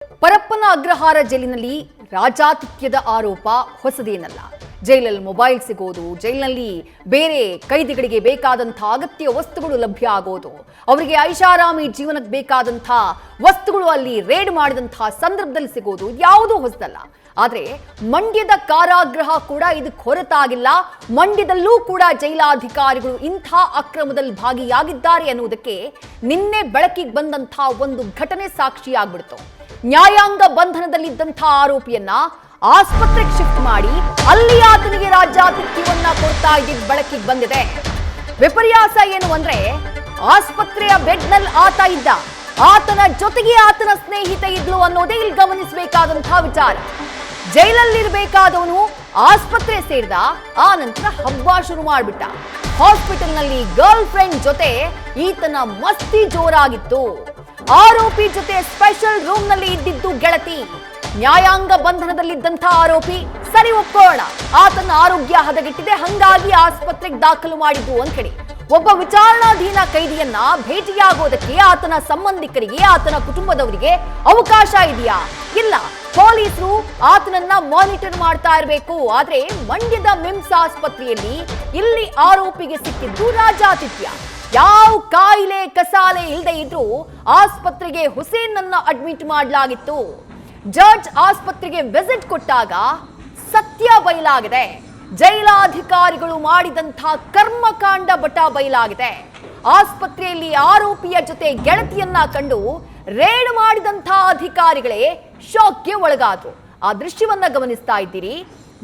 ಪರಪ್ಪನ ಅಗ್ರಹಾರ ಜೈಲಿನಲ್ಲಿ ರಾಜಾತಿಥ್ಯದ ಆರೋಪ ಹೊಸದೇನಲ್ಲ. ಜೈಲಲ್ಲಿ ಮೊಬೈಲ್ ಸಿಗೋದು, ಜೈಲಿನಲ್ಲಿ ಬೇರೆ ಕೈದಿಗಳಿಗೆ ಬೇಕಾದಂಥ ಅಗತ್ಯ ವಸ್ತುಗಳು ಲಭ್ಯ ಆಗೋದು, ಅವರಿಗೆ ಐಷಾರಾಮಿ ಜೀವನಕ್ಕೆ ಬೇಕಾದಂಥ ವಸ್ತುಗಳು ಅಲ್ಲಿ ರೇಡ್ ಮಾಡಿದಂಥ ಸಂದರ್ಭದಲ್ಲಿ ಸಿಗೋದು ಯಾವುದೂ ಹೊಸದಲ್ಲ. ಆದರೆ ಮಂಡ್ಯದ ಕಾರಾಗೃಹ ಕೂಡ ಇದಕ್ಕೆ ಹೊರತಾಗಿಲ್ಲ. ಮಂಡ್ಯದಲ್ಲೂ ಕೂಡ ಜೈಲಾಧಿಕಾರಿಗಳು ಇಂಥ ಅಕ್ರಮದಲ್ಲಿ ಭಾಗಿಯಾಗಿದ್ದಾರೆ ಅನ್ನುವುದಕ್ಕೆ ನಿನ್ನೆ ಬೆಳಕಿಗೆ ಬಂದಂಥ ಒಂದು ಘಟನೆ ಸಾಕ್ಷಿಯಾಗ್ಬಿಡ್ತು. ನ್ಯಾಯಾಂಗ ಬಂಧನದಲ್ಲಿದ್ದಂಥ ಆರೋಪಿಯನ್ನ ಆಸ್ಪತ್ರೆಗೆ ಶಿಫ್ಟ್ ಮಾಡಿ ಅಲ್ಲಿ ಆತನಿಗೆ ರಾಜ್ಯಾತಿಥ್ಯವನ್ನ ಕೊಡ್ತಾ ಇದ್ದಿದ್ದು ಬೆಳಕಿಗೆ ಬಂದಿದೆ. ವಿಪರ್ಯಾಸ ಏನು ಅಂದ್ರೆ, ಆಸ್ಪತ್ರೆಯ ಬೆಡ್ನಲ್ಲಿ ಆತ ಇದ್ದ, ಆತನ ಜೊತೆಗೆ ಆತನ ಸ್ನೇಹಿತ ಇದ್ಲು ಅನ್ನೋದೇ ಇಲ್ಲಿ ಗಮನಿಸಬೇಕಾದಂತಹ ವಿಚಾರ. ಜೈಲಲ್ಲಿರಬೇಕಾದವನು ಆಸ್ಪತ್ರೆ ಸೇರಿದ, ಆ ನಂತರ ಹಬ್ಬ ಶುರು ಮಾಡ್ಬಿಟ್ಟ. ಹಾಸ್ಪಿಟಲ್ನಲ್ಲಿ ಗರ್ಲ್ ಫ್ರೆಂಡ್ ಜೊತೆ ಈತನ ಮಸ್ತಿ ಜೋರಾಗಿತ್ತು. ಆರೋಪಿ ಜೊತೆ ಸ್ಪೆಷಲ್ ರೂಮ್ ನಲ್ಲಿ ಇದ್ದಿದ್ದು ಗೆಳತಿ. ನ್ಯಾಯಾಂಗ ಬಂಧನದಲ್ಲಿದ್ದಂಥ ಆರೋಪಿ ಸರಿ ಒಪ್ಕೊಳ್ಳೋಣ, ಆತನ ಆರೋಗ್ಯ ಹದಗೆಟ್ಟಿದೆ, ಹಂಗಾಗಿ ಆಸ್ಪತ್ರೆಗೆ ದಾಖಲು ಮಾಡಿದ್ದು ಅಂತ ಹೇಳಿ ಒಬ್ಬ ವಿಚಾರಣಾಧೀನ ಕೈದಿಯನ್ನ ಭೇಟಿಯಾಗೋದಕ್ಕೆ ಆತನ ಸಂಬಂಧಿಕರಿಗೆ, ಆತನ ಕುಟುಂಬದವರಿಗೆ ಅವಕಾಶ ಇದೆಯಾ? ಇಲ್ಲ. ಪೊಲೀಸರು ಆತನನ್ನ ಮಾನಿಟರ್ ಮಾಡ್ತಾ ಇರಬೇಕು. ಆದ್ರೆ ಮಂಡ್ಯದ ಮಿಮ್ಸ್ ಆಸ್ಪತ್ರೆಯಲ್ಲಿ ಇಲ್ಲಿ ಆರೋಪಿಗೆ ಸಿಕ್ಕಿದ್ದು ರಾಜಾತಿಥ್ಯ. ಯಾವ ಕಾಯಿಲೆ ಕಸಾಲೆ ಇಲ್ಲದೆ ಇದ್ರೂ ಆಸ್ಪತ್ರೆಗೆ ಹುಸೇನ್ ಅನ್ನ ಅಡ್ಮಿಟ್ ಮಾಡಲಾಗಿತ್ತು. ಜಡ್ಜ್ ಆಸ್ಪತ್ರೆಗೆ ವಿಸಿಟ್ ಕೊಟ್ಟಾಗ ಸತ್ಯ ಬಯಲಾಗಿದೆ. ಜೈಲಾಧಿಕಾರಿಗಳು ಮಾಡಿದಂಥ ಕರ್ಮಕಾಂಡ ಬಟ ಬಯಲಾಗಿದೆ. ಆಸ್ಪತ್ರೆಯಲ್ಲಿ ಆರೋಪಿಯ ಜೊತೆ ಗೆಳತಿಯನ್ನ ಕಂಡು ರೇಡ್ ಮಾಡಿದಂಥ ಅಧಿಕಾರಿಗಳೇ ಶಾಕ್ಗೆ ಒಳಗಾದ್ರು. ಆ ದೃಶ್ಯವನ್ನ ಗಮನಿಸ್ತಾ ಇದ್ದೀರಿ.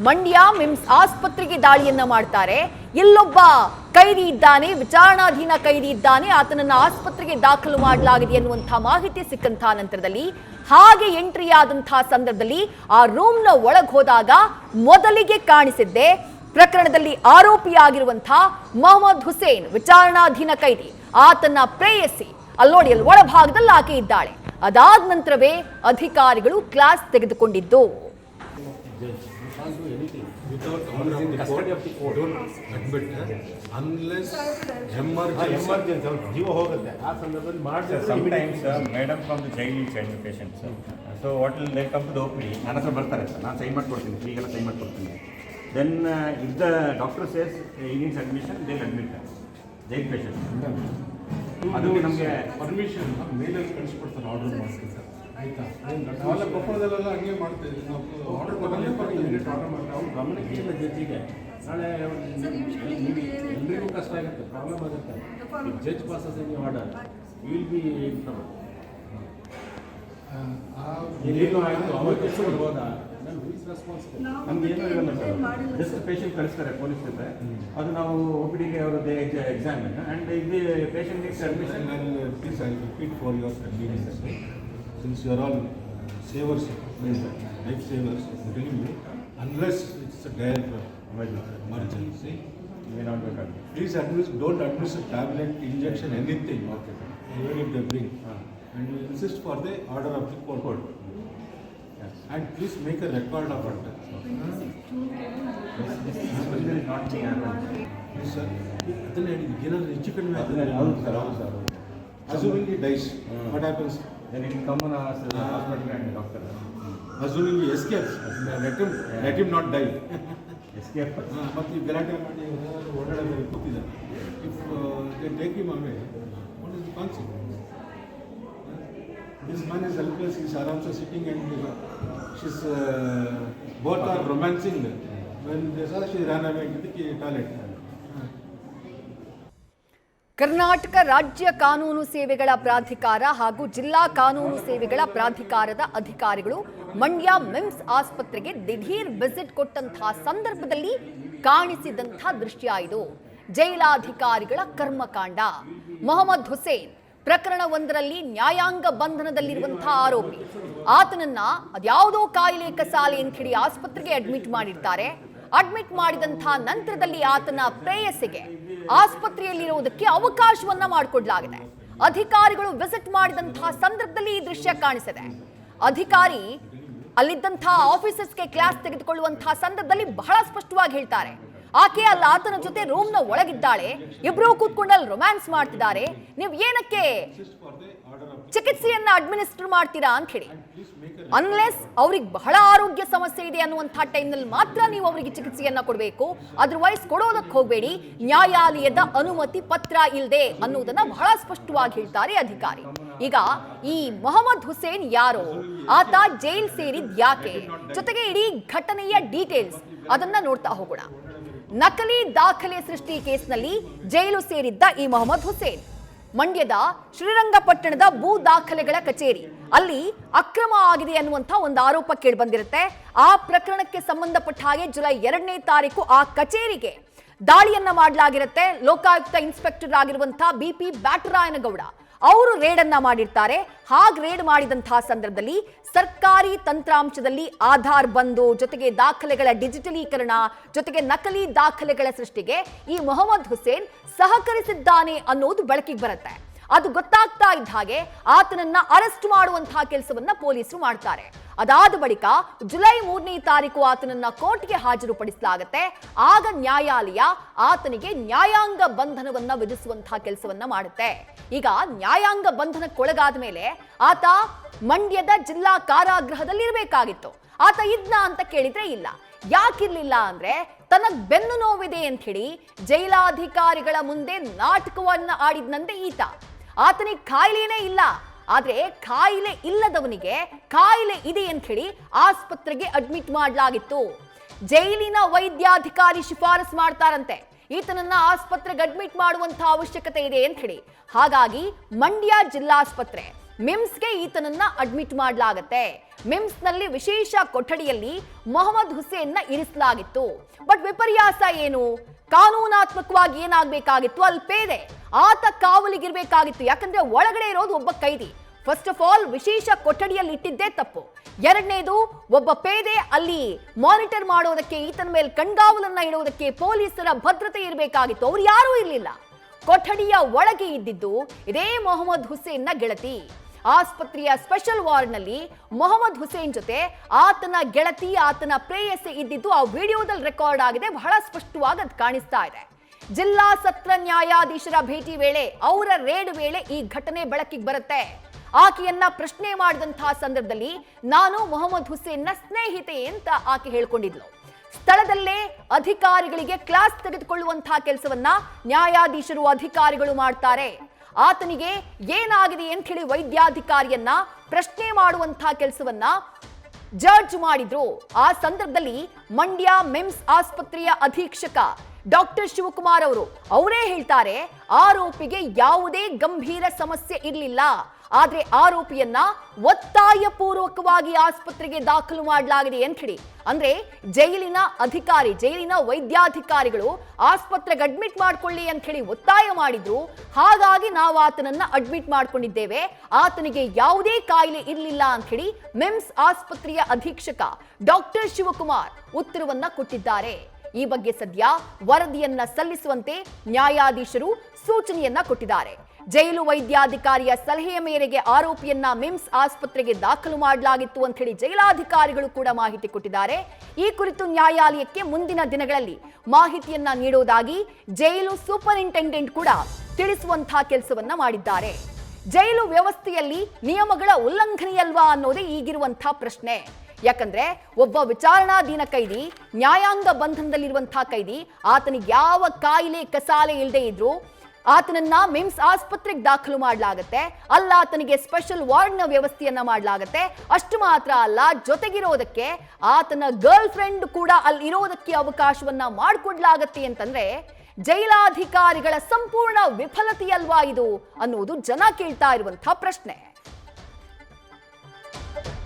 ಮಂಡ್ಯ ಮಿಮ್ಸ್ ಆಸ್ಪತ್ರೆಗೆ ದಾಳಿಯನ್ನ ಮಾಡ್ತಾರೆ. ಇಲ್ಲೊಬ್ಬ ಕೈದಿ ಇದ್ದಾನೆ, ವಿಚಾರಣಾಧೀನ ಕೈದಿ ಇದ್ದಾನೆ, ಆತನನ್ನ ಆಸ್ಪತ್ರೆಗೆ ದಾಖಲು ಮಾಡಲಾಗಿದೆ ಎನ್ನುವಂಥ ಮಾಹಿತಿ ಸಿಕ್ಕಂಥ ನಂತರದಲ್ಲಿ, ಹಾಗೆ ಎಂಟ್ರಿ ಆದಂತಹ ಸಂದರ್ಭದಲ್ಲಿ ಆ ರೂಮ್ನ ಒಳಗೆ ಹೋದಾಗ ಮೊದಲಿಗೆ ಕಾಣಿಸಿದ್ದೆ ಪ್ರಕರಣದಲ್ಲಿ ಆರೋಪಿಯಾಗಿರುವಂತಹ ಮೊಹಮ್ಮದ್ ಹುಸೇನ್, ವಿಚಾರಣಾಧೀನ ಕೈದಿ, ಆತನ ಪ್ರೇಯಸಿ. ಅಲ್ಲಿ ನೋಡಿ, ಅಲ್ಲಿ ಒಳಭಾಗದಲ್ಲಿ ಆಕೆ ಇದ್ದಾಳೆ. ಅದಾದ ನಂತರವೇ ಅಧಿಕಾರಿಗಳು ಕ್ಲಾಸ್ ತೆಗೆದುಕೊಂಡಿದ್ದು. Without honoring the custody of the court, don't admit unless emergency. ಜೀವ ಹೋಗುತ್ತೆ ಆ ಸಂದರ್ಭದಲ್ಲಿ ಮಾಡ್ತಾರೆ. Sometimes madam from the jail will send the patient, sir. So what will they come to the OPD? ನನ್ನ ಹತ್ರ ಬರ್ತಾರೆ ಸರ್, ನಾನು ಸೈನ್ ಮಾಡ್ಕೊಡ್ತೀನಿ, ಈಗೆಲ್ಲ ಸೈನ್ ಮಾಡ್ಕೊಡ್ತೀನಿ. Then if the doctor says he needs admission, they will admit jail patient. ಅದು ನಮಗೆ permission ಮೇಲಲ್ಲಿ ಕಳಿಸ್ಕೊಡ್ತಾರೆ, order ಮಾಡ್ತೀವಿ ಸರ್. ಆಯ್ತಾ? ನಾವೆಲ್ಲ ಕೊಪ್ಪಳದಲ್ಲೆಲ್ಲ ಹಂಗೆ ಮಾಡ್ತೀವಿ. ನಾವು ಆರ್ಡರ್ ಕೊಟ್ಟಲ್ಲಿ ಆರ್ಡರ್ ಮಾಡ್ತೀವಿ. ಅವ್ರು ಗಮನಕ್ಕೆ ಇಲ್ಲ ಜಡ್ಜಿಗೆ. ನಾಳೆ ಎಲ್ರಿಗೂ ಕಷ್ಟ ಆಗುತ್ತೆ, ಪ್ರಾಬ್ಲಮ್ ಆಗುತ್ತೆ. Judge passes any order will be in trouble. ಎಲ್ಲಿಗೂ ಆಯಿತು, ಅವತ್ತು ಎಷ್ಟು ಹೋದ ನಮ್ಗೆ ಏನೋ ಇರಲ್ಲ ಸರ್. ಜಸ್ಟ್ ಪೇಷಂಟ್ ಕಳಿಸ್ತಾರೆ ಪೊಲೀಸ್ ಜೊತೆ, ಅದು ನಾವು OPDಗೆ ಅವರದ್ದು ಎಕ್ಸಾಮಿನ್ ಆ್ಯಂಡ್ ಇದು patient admission. Please, I repeat for your convenience, since you are all savers, life savers, telling me, unless it's a dire emergency, may not be done. please don't administer tablet, injection, anything, even if they bring. And you insist for the order of the court. Yes. And please make a record of it. This is not being happened. Yes, sir. ಅದನ್ನ ಏನಾದ್ರು ಹೆಚ್ಚು ಕಡಿಮೆ ಹೌದು sir, ಹೌದು sir. assuming he dies, what happens? Then it will come on hospital and doctor. Assuming he escapes, let him not die. Escape. ಮತ್ತು ಈ ಗಲಾಟೆ ಮಾಡಿ ಓಡಾಡೋದು ಕೂತಿದ್ದಾರೆ. If they take him away, what is the consequence? This man is helpless. He's aramsa sitting and she's both are romancing. When they saw, she ran away into the toilet. Karnataka ರಾಜ್ಯ ಕಾನೂನು ಸೇವೆಗಳ ಪ್ರಾಧಿಕಾರ ಹಾಗೂ ಜಿಲ್ಲಾ ಕಾನೂನು ಸೇವೆಗಳ ಪ್ರಾಧಿಕಾರದ ಅಧಿಕಾರಿಗಳು ಮಂಡ್ಯ ಮಿಮ್ಸ್ ಆಸ್ಪತ್ರೆಗೆ ದಿಢೀರ್ ವಿಸಿಟ್ ಕೊಟ್ಟಂತಹ ಸಂದರ್ಭದಲ್ಲಿ ಕಾಣಿಸಿದಂಥ ದೃಶ್ಯ ಇದು. ಜೈಲಾಧಿಕಾರಿಗಳ ಕರ್ಮಕಾಂಡ. ಮೊಹಮ್ಮದ್ ಹುಸೇನ್ ಪ್ರಕರಣ ಒಂದರಲ್ಲಿ ನ್ಯಾಯಾಂಗ ಬಂಧನದಲ್ಲಿರುವಂತಹ ಆರೋಪಿ. ಆತನನ್ನ ಅದ್ಯಾವುದೋ ಕಾಯಿಲೆ ಕಸಾಲೆ ಅಂತ ಹೇಳಿ ಆಸ್ಪತ್ರೆಗೆ ಅಡ್ಮಿಟ್ ಮಾಡಿರ್ತಾರೆ. ಅಡ್ಮಿಟ್ ಮಾಡಿದಂಥ ನಂತರದಲ್ಲಿ ಆತನ ಪ್ರೇಯಸಿಗೆ ಆಸ್ಪತ್ರೆಯಲ್ಲಿರುವುದಕ್ಕೆ ಅವಕಾಶವನ್ನ ಮಾಡಿಕೊಡ್ಲಾಗಿದೆ. ಅಧಿಕಾರಿಗಳು ವಿಸಿಟ್ ಮಾಡಿದಂತಹ ಸಂದರ್ಭದಲ್ಲಿ ಈ ದೃಶ್ಯ ಕಾಣಿಸಿದೆ. ಅಧಿಕಾರಿ ಅಲ್ಲಿದ್ದಂತಹ ಆಫೀಸರ್ಸ್ಗೆ ಕ್ಲಾಸ್ ತೆಗೆದುಕೊಳ್ಳುವಂತಹ ಸಂದರ್ಭದಲ್ಲಿ ಬಹಳ ಸ್ಪಷ್ಟವಾಗಿ ಹೇಳ್ತಾರೆ, ಆಕೆ ಅಲ್ಲ ಆತನ ಜೊತೆ ರೂಮ್ ನ ಒಳಗಿದ್ದಾಳೆ, ಇಬ್ರು ಕೂತ್ಕೊಂಡಲ್ಲಿ ರೊಮ್ಯಾನ್ಸ್ ಮಾಡ್ತಿದ್ದಾರೆ, ನೀವು ಏನಕ್ಕೆ ಚಿಕಿತ್ಸೆಯನ್ನ ಅಡ್ಮಿನಿಸ್ಟರ್ ಮಾಡ್ತೀರಾ ಅಂತ ಹೇಳಿ ಅನ್ಲೆಸ್ ಅವ್ರಿಗೆ ಬಹಳ ಆರೋಗ್ಯ ಸಮಸ್ಯೆ ಇದೆ ಅನ್ನುವಂಥ ಟೈಮ್ನಲ್ಲಿ ಮಾತ್ರ ನೀವು ಅವರಿಗೆ ಚಿಕಿತ್ಸೆಯನ್ನ ಕೊಡಬೇಕು, ಅದರ್ವೈಸ್ ಕೊಡೋದಕ್ಕೆ ಹೋಗಬೇಡಿ, ನ್ಯಾಯಾಲಯದ ಅನುಮತಿ ಪತ್ರ ಇಲ್ಲದೆ ಅನ್ನುವುದನ್ನ ಬಹಳ ಸ್ಪಷ್ಟವಾಗಿ ಹೇಳ್ತಾರೆ ಅಧಿಕಾರಿ. ಈಗ ಈ ಮೊಹಮ್ಮದ್ ಹುಸೇನ್ ಯಾರು, ಆತ ಜೈಲ್ ಸೇರಿದ್ ಯಾಕೆ, ಜೊತೆಗೆ ಇಡೀ ಘಟನೆಯ ಡೀಟೇಲ್ಸ್ ಅದನ್ನ ನೋಡ್ತಾ ಹೋಗೋಣ. ನಕಲಿ ದಾಖಲೆ ಸೃಷ್ಟಿ ಕೇಸ್ನಲ್ಲಿ ಜೈಲು ಸೇರಿದ್ದ ಈ ಮೊಹಮ್ಮದ್ ಹುಸೇನ್ ಮಂಡ್ಯದ ಶ್ರೀರಂಗಪಟ್ಟಣದ ಭೂ ದಾಖಲೆಗಳ ಕಚೇರಿ ಅಲ್ಲಿ ಅಕ್ರಮ ಆಗಿದೆ ಅನ್ನುವಂಥ ಒಂದು ಆರೋಪ ಕೇಳಿ ಬಂದಿರುತ್ತೆ. ಆ ಪ್ರಕರಣಕ್ಕೆ ಸಂಬಂಧಪಟ್ಟ ಹಾಗೆ ಜುಲೈ 2ನೇ ತಾರೀಕು ಆ ಕಚೇರಿಗೆ ದಾಳಿಯನ್ನ ಮಾಡಲಾಗಿರುತ್ತೆ. ಲೋಕಾಯುಕ್ತ ಇನ್ಸ್ಪೆಕ್ಟರ್ ಆಗಿರುವಂತಹ BP ಬ್ಯಾಟರಾಯನಗೌಡ ಅವರು ರೇಡ್ ಅನ್ನ ಮಾಡಿರ್ತಾರೆ. ಹಾಗೆ ರೇಡ್ ಮಾಡಿದಂತಹ ಸಂದರ್ಭದಲ್ಲಿ ಸರ್ಕಾರಿ ತಂತ್ರಾಂಶದಲ್ಲಿ ಆಧಾರ್ ಬಂದು, ಜೊತೆಗೆ ದಾಖಲೆಗಳ ಡಿಜಿಟಲೀಕರಣ, ಜೊತೆಗೆ ನಕಲಿ ದಾಖಲೆಗಳ ಸೃಷ್ಟಿಗೆ ಈ ಮೊಹಮ್ಮದ್ ಹುಸೇನ್ ಸಹಕರಿಸಿದ್ದಾನೆ ಅನ್ನೋದು ಬೆಳಕಿಗೆ ಬರುತ್ತೆ. ಅದು ಗೊತ್ತಾಗ್ತಾ ಇದ್ದ ಹಾಗೆ ಆತನನ್ನ ಅರೆಸ್ಟ್ ಮಾಡುವಂತಹ ಕೆಲಸವನ್ನ ಪೊಲೀಸರು ಮಾಡ್ತಾರೆ. ಅದಾದ ಬಳಿಕ ಜುಲೈ 3ನೇ ತಾರೀಕು ಆತನನ್ನ ಕೋರ್ಟ್ಗೆ ಹಾಜರುಪಡಿಸಲಾಗುತ್ತೆ. ಆಗ ನ್ಯಾಯಾಲಯ ಆತನಿಗೆ ನ್ಯಾಯಾಂಗ ಬಂಧನವನ್ನ ವಿಧಿಸುವಂತಹ ಕೆಲಸವನ್ನ ಮಾಡುತ್ತೆ. ಈಗ ನ್ಯಾಯಾಂಗ ಬಂಧನಕ್ಕೊಳಗಾದ ಮೇಲೆ ಆತ ಮಂಡ್ಯದ ಜಿಲ್ಲಾ ಕಾರಾಗೃಹದಲ್ಲಿ ಇರಬೇಕಾಗಿತ್ತು. ಆತ ಇದ್ನಾ ಅಂತ ಕೇಳಿದ್ರೆ ಇಲ್ಲ. ಯಾಕಿರ್ಲಿಲ್ಲ ಅಂದ್ರೆ ತನಗ್ ಬೆನ್ನು ನೋವಿದೆ ಅಂತ ಹೇಳಿ ಜೈಲಾಧಿಕಾರಿಗಳ ಮುಂದೆ ನಾಟಕವನ್ನ ಆಡಿದ್ನಂತೆ ಈತ. ಆತನಿಗೆ ಕಾಯಿಲೆನೇ ಇಲ್ಲ, ಆದ್ರೆ ಕಾಯಿಲೆ ಇಲ್ಲದವನಿಗೆ ಕಾಯಿಲೆ ಇದೆ ಅಂತ ಹೇಳಿ ಆಸ್ಪತ್ರೆಗೆ ಅಡ್ಮಿಟ್ ಮಾಡಲಾಗಿತ್ತು. ಜೈಲಿನ ವೈದ್ಯಾಧಿಕಾರಿ ಶಿಫಾರಸ್ ಮಾಡ್ತಾರಂತೆ ಈತನನ್ನ ಆಸ್ಪತ್ರೆಗೆ ಅಡ್ಮಿಟ್ ಮಾಡುವಂತಹ ಅವಶ್ಯಕತೆ ಇದೆ ಅಂತ ಹೇಳಿ. ಹಾಗಾಗಿ ಮಂಡ್ಯ ಜಿಲ್ಲಾಸ್ಪತ್ರೆ ಮಿಮ್ಸ್ಗೆ ಈತನನ್ನ ಅಡ್ಮಿಟ್ ಮಾಡಲಾಗತ್ತೆ. ಮಿಮ್ಸ್ ನಲ್ಲಿ ವಿಶೇಷ ಕೊಠಡಿಯಲ್ಲಿ ಮೊಹಮ್ಮದ್ ಹುಸೇನ್ನ ಇರಿಸಲಾಗಿತ್ತು. ಬಟ್ ವಿಪರ್ಯಾಸ ಏನು, ಕಾನೂನಾತ್ಮಕವಾಗಿ ಏನಾಗಬೇಕಾಗಿತ್ತು, ಅಲ್ಲಿ ಪೇದೆ ಆತ ಕಾವಲಿಗಿರ್ಬೇಕಾಗಿತ್ತು. ಯಾಕಂದ್ರೆ ಒಳಗಡೆ ಇರೋದು ಒಬ್ಬ ಕೈದಿ. ಫಸ್ಟ್ ಆಫ್ ಆಲ್ ವಿಶೇಷ ಕೊಠಡಿಯಲ್ಲಿ ಇಟ್ಟಿದ್ದೇ ತಪ್ಪು. ಎರಡನೇದು, ಒಬ್ಬ ಪೇದೆ ಅಲ್ಲಿ ಮಾನಿಟರ್ ಮಾಡೋದಕ್ಕೆ, ಈತನ ಮೇಲೆ ಕಣ್ಗಾವಲನ್ನ ಇಡುವುದಕ್ಕೆ ಪೊಲೀಸರ ಭದ್ರತೆ ಇರಬೇಕಾಗಿತ್ತು. ಅವ್ರು ಯಾರೂ ಇರಲಿಲ್ಲ. ಕೊಠಡಿಯ ಒಳಗೆ ಇದ್ದಿದ್ದು ಇದೇ ಮೊಹಮ್ಮದ್ ಹುಸೇನ್ನ ಗೆಳತಿ. ಆಸ್ಪತ್ರೆಯ ಸ್ಪೆಷಲ್ ವಾರ್ಡ್ನಲ್ಲಿ ಮೊಹಮ್ಮದ್ ಹುಸೇನ್ ಜೊತೆ ಆತನ ಗೆಳತಿ, ಆತನ ಪ್ರೇಯಸಿ ಇದ್ದಿದ್ದು ಆ ವಿಡಿಯೋದಲ್ಲಿ ರೆಕಾರ್ಡ್ ಆಗಿದೆ. ಬಹಳ ಸ್ಪಷ್ಟವಾಗಿ ಅದು ಕಾಣಿಸ್ತಾ ಇದೆ. ಜಿಲ್ಲಾ ಸತ್ರ ನ್ಯಾಯಾಧೀಶರ ಭೇಟಿ ವೇಳೆ, ಅವರ ರೇಡ್ ವೇಳೆ ಈ ಘಟನೆ ಬೆಳಕಿಗೆ ಬರುತ್ತೆ. ಆಕೆಯನ್ನ ಪ್ರಶ್ನೆ ಮಾಡಿದಂತಹ ಸಂದರ್ಭದಲ್ಲಿ ನಾನು ಮೊಹಮ್ಮದ್ ಹುಸೇನ್ನ ಸ್ನೇಹಿತೆ ಅಂತ ಆಕೆ ಹೇಳ್ಕೊಂಡಿದ್ಲು. ಸ್ಥಳದಲ್ಲೇ ಅಧಿಕಾರಿಗಳಿಗೆ ಕ್ಲಾಸ್ ತೆಗೆದುಕೊಳ್ಳುವಂತಹ ಕೆಲಸವನ್ನ ನ್ಯಾಯಾಧೀಶರು ಅಧಿಕಾರಿಗಳು ಮಾಡ್ತಾರೆ. ಆತನಿಗೆ ಏನಾಗಿದೆ ಅಂತ ಹೇಳಿ ವೈದ್ಯಾಧಿಕಾರಿಯನ್ನ ಪ್ರಶ್ನೆ ಮಾಡುವಂತಹ ಕೆಲಸವನ್ನ ಜಡ್ಜ್ ಮಾಡಿದ್ರು. ಆ ಸಂದರ್ಭದಲ್ಲಿ ಮಂಡ್ಯ ಮಿಮ್ಸ್ ಆಸ್ಪತ್ರೆಯ ಅಧೀಕ್ಷಕ ಡಾಕ್ಟರ್ ಶಿವಕುಮಾರ್ ಅವರೇ ಹೇಳ್ತಾರೆ, ಆರೋಪಿಗೆ ಯಾವುದೇ ಗಂಭೀರ ಸಮಸ್ಯೆ ಇರಲಿಲ್ಲ, ಆದ್ರೆ ಆರೋಪಿಯನ್ನ ಒತ್ತಾಯ ಪೂರ್ವಕವಾಗಿ ಆಸ್ಪತ್ರೆಗೆ ದಾಖಲು ಮಾಡಲಾಗಿದೆ ಅಂತ ಹೇಳಿ. ಅಂದ್ರೆ ಜೈಲಿನ ಅಧಿಕಾರಿ, ಜೈಲಿನ ವೈದ್ಯಾಧಿಕಾರಿಗಳು ಆಸ್ಪತ್ರೆಗೆ ಅಡ್ಮಿಟ್ ಮಾಡ್ಕೊಳ್ಳಿ ಅಂತ ಹೇಳಿ ಒತ್ತಾಯ ಮಾಡಿದ್ರು. ಹಾಗಾಗಿ ನಾವು ಆತನನ್ನ ಅಡ್ಮಿಟ್ ಮಾಡ್ಕೊಂಡಿದ್ದೇವೆ, ಆತನಿಗೆ ಯಾವುದೇ ಕಾಯಿಲೆ ಇರಲಿಲ್ಲ ಅಂತ ಹೇಳಿ ಮಿಮ್ಸ್ ಆಸ್ಪತ್ರೆಯ ಅಧೀಕ್ಷಕ ಡಾಕ್ಟರ್ ಶಿವಕುಮಾರ್ ಉತ್ತರವನ್ನ ಕೊಟ್ಟಿದ್ದಾರೆ. ಈ ಬಗ್ಗೆ ಸದ್ಯ ವರದಿಯನ್ನ ಸಲ್ಲಿಸುವಂತೆ ನ್ಯಾಯಾಧೀಶರು ಸೂಚನೆಯನ್ನ ಕೊಟ್ಟಿದ್ದಾರೆ. ಜೈಲು ವೈದ್ಯಾಧಿಕಾರಿಯ ಸಲಹೆಯ ಮೇರೆಗೆ ಆರೋಪಿಯನ್ನ ಮಿಮ್ಸ್ ಆಸ್ಪತ್ರೆಗೆ ದಾಖಲು ಮಾಡಲಾಗಿತ್ತು ಅಂತ ಹೇಳಿ ಜೈಲಾಧಿಕಾರಿಗಳು ಕೂಡ ಮಾಹಿತಿ ಕೊಟ್ಟಿದ್ದಾರೆ. ಈ ಕುರಿತು ನ್ಯಾಯಾಲಯಕ್ಕೆ ಮುಂದಿನ ದಿನಗಳಲ್ಲಿ ಮಾಹಿತಿಯನ್ನ ನೀಡುವುದಾಗಿ ಜೈಲು ಸೂಪರಿಂಟೆಂಡೆಂಟ್ ಕೂಡ ತಿಳಿಸುವಂತಹ ಕೆಲಸವನ್ನ ಮಾಡಿದ್ದಾರೆ. ಜೈಲು ವ್ಯವಸ್ಥೆಯಲ್ಲಿ ನಿಯಮಗಳ ಉಲ್ಲಂಘನೆಯಲ್ವಾ ಅನ್ನೋದೇ ಈಗಿರುವಂತಹ ಪ್ರಶ್ನೆ. ಯಾಕಂದ್ರೆ ಒಬ್ಬ ವಿಚಾರಣಾಧೀನ ಕೈದಿ, ನ್ಯಾಯಾಂಗ ಬಂಧನದಲ್ಲಿರುವಂತಹ ಕೈದಿ, ಆತನಿಗೆ ಯಾವ ಕಾಯಿಲೆ ಕಸಾಲೆ ಇಲ್ಲದೆ ಇದ್ರು ಆತನನ್ನ ಮಿಮ್ಸ್ ಆಸ್ಪತ್ರೆಗೆ ದಾಖಲು ಮಾಡಲಾಗುತ್ತೆ. ಅಲ್ಲ ಆತನಿಗೆ ಸ್ಪೆಷಲ್ ವಾರ್ಡ್ನ ವ್ಯವಸ್ಥೆಯನ್ನ ಮಾಡಲಾಗುತ್ತೆ. ಅಷ್ಟು ಮಾತ್ರ ಅಲ್ಲ, ಜೊತೆಗಿರೋದಕ್ಕೆ ಆತನ ಗರ್ಲ್ ಫ್ರೆಂಡ್ ಕೂಡ ಅಲ್ಲಿ ಇರೋದಕ್ಕೆ ಅವಕಾಶವನ್ನ ಮಾಡಿಕೊಡ್ಲಾಗತ್ತೆ ಅಂತಂದ್ರೆ ಜೈಲಾಧಿಕಾರಿಗಳ ಸಂಪೂರ್ಣ ವಿಫಲತೆಯಲ್ವಾ ಇದು ಅನ್ನೋದು ಜನ ಕೇಳ್ತಾ ಇರುವಂತಹ ಪ್ರಶ್ನೆ.